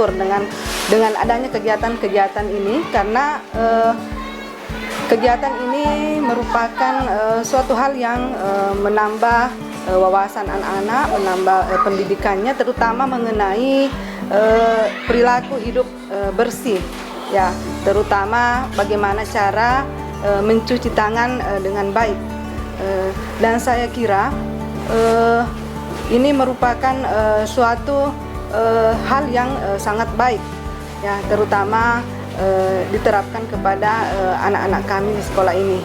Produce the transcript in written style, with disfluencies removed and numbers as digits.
bersyukur dengan adanya kegiatan-kegiatan ini, karena kegiatan ini merupakan suatu hal yang menambah wawasan anak-anak, menambah pendidikannya, terutama mengenai perilaku hidup bersih, ya, terutama bagaimana cara mencuci tangan dengan baik. Dan saya kira ini merupakan suatu hal yang sangat baik, ya, terutama diterapkan kepada anak-anak kami di sekolah ini.